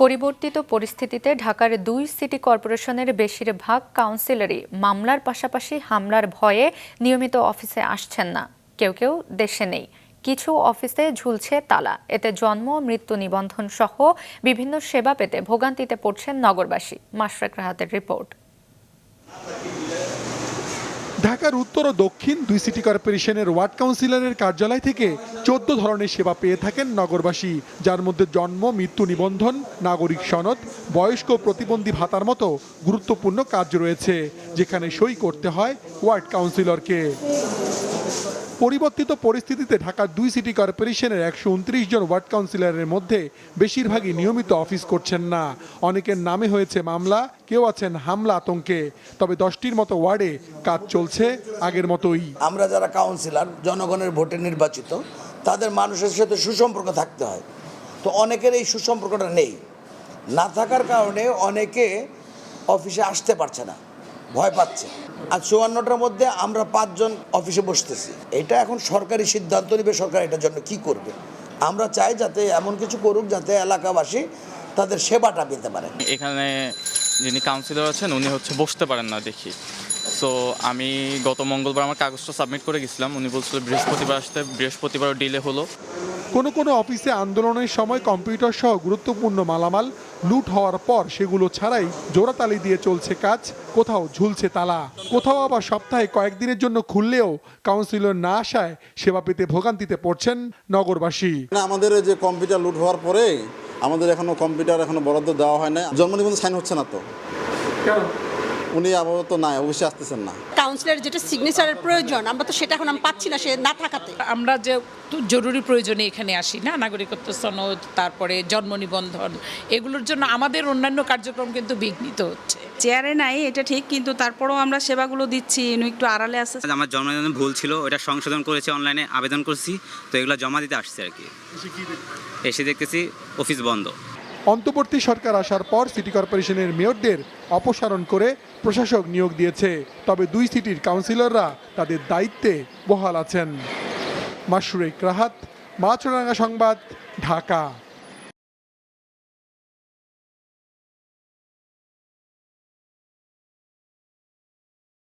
পরিবর্তিত পরিস্থিতিতে ঢাকার ২ সিটি কর্পোরেশনের বেশিরভাগ কাউন্সিলরই মামলার পাশাপাশি হামলার ভয়ে নিয়মিত অফিসে আসছেন না। কেউ কেউ দেশে নেই, কিছু অফিসে ঝুলছে তালা। এতে জন্ম মৃত্যু নিবন্ধন সহ বিভিন্ন সেবা পেতে ভোগান্তিতে পড়ছেন নগরবাসী। মাশরাক রাহাতের রিপোর্ট। ঢাকার উত্তর ও দক্ষিণ ২ সিটি কর্পোরেশনের ওয়ার্ড কাউন্সিলরের কার্যালয় থেকে ১৪ ধরনের সেবা পেয়ে থাকেন নগরবাসী, যার মধ্যে জন্ম মৃত্যু নিবন্ধন, নাগরিক সনদ, বয়স্ক প্রতিবন্ধী ভাতার মতো গুরুত্বপূর্ণ কাজ রয়েছে, যেখানে সই করতে হয় ওয়ার্ড কাউন্সিলরকে। পরিবর্তিত পরিস্থিতিতে ঢাকার ২ সিটি কর্পোরেশনের ১২৯ জন ওয়ার্ড কাউন্সিলরের মধ্যে বেশিরভাগই নিয়মিত অফিস করছেন না। অনেকের নামে হয়েছে মামলা, কেউ আছেন হামলা আতঙ্কে। তবে ১০টির মতো ওয়ার্ডে কাজ চলছে আগের মতোই। আমরা যারা কাউন্সিলর, জনগণের ভোটে নির্বাচিত, তাদের মানুষের সাথে সুসম্পর্ক থাকতে হয়। তো অনেকের এই সুসম্পর্কটা নেই, না থাকার কারণে অনেকে অফিসে আসতে পারছে না, ভয় পাচ্ছে। আর ৫৪টার মধ্যে আমরা ৫ জন অফিসে বসতেছি। এটা এখন সরকারি সিদ্ধান্ত নেবে, সরকার এটার জন্য কি করবে। আমরা চাই যাতে এমন কিছু করুক যাতে এলাকাবাসী তাদের সেবাটা পেতে পারে। এখানে যিনি কাউন্সিলর আছেন উনি বসতে পারেন না দেখি। সো আমি গত মঙ্গলবার আমার কাগজটা সাবমিট করে গেছিলাম, উনি বলছিল বৃহস্পতিবার আসতে, বৃহস্পতিবারও ডিলে হলো। কোনো অফিসে আন্দোলনের সময় কম্পিউটার সহ গুরুত্বপূর্ণ মালামাল লুট হওয়ার পর সেগুলো ছাড়াই জোড়াতালি দিয়ে চলছে কাজ, কোথাও ঝুলছে তালা, কোথাও আবার সপ্তাহে কয়েকদিনের জন্য খুললেও কাউন্সিলর না আসায় সেবা পেতে ভোগান্তিতে পড়ছেন নগরবাসী। আমাদের যে কম্পিউটার লুট হওয়ার পরে আমাদের কম্পিউটার বরাদ্দ দেওয়া হয় না, জন্ম নিবন্ধন সাইন হচ্ছে না। তো উনি আপাতত নাই, অবশ্যই আসতেছেন না। কাউন্সিলরের যেটা সিগনেচারের প্রয়োজন, আমরা তো সেটা এখন পাচ্ছি না, সে না থাকাতে। আমরা যে জরুরি প্রয়োজনে এখানে আসি না, নাগরিকত্ব সনদ, তারপরে জন্ম নিবন্ধন, এগুলোর জন্য আমাদের অন্যান্য কার্যক্রম কিন্তু বিঘ্নিত হচ্ছে। চেয়ারে নাই এটা ঠিক, কিন্তু তারপরেও আমরা সেবাগুলো দিচ্ছি, একটু আড়ালে আছে। আমার জন্ম নিবন্ধন ভুল ছিল, ওটা সংশোধন করেছি, অনলাইনে আবেদন করছি, তো এগুলো জমা দিতে আসছে আর কি। এসে দেখতেছি অফিস বন্ধ। অন্তর্বর্তী সরকার আসার পর সিটি কর্পোরেশনের মেয়রদের অপসারণ করে প্রশাসক নিয়োগ দিয়েছে। তবে ২ সিটির কাউন্সিলররা তাদের দায়িত্বে বহাল আছেন। মাশরাক রাহাত, মাছরাঙা সংবাদ, ঢাকা।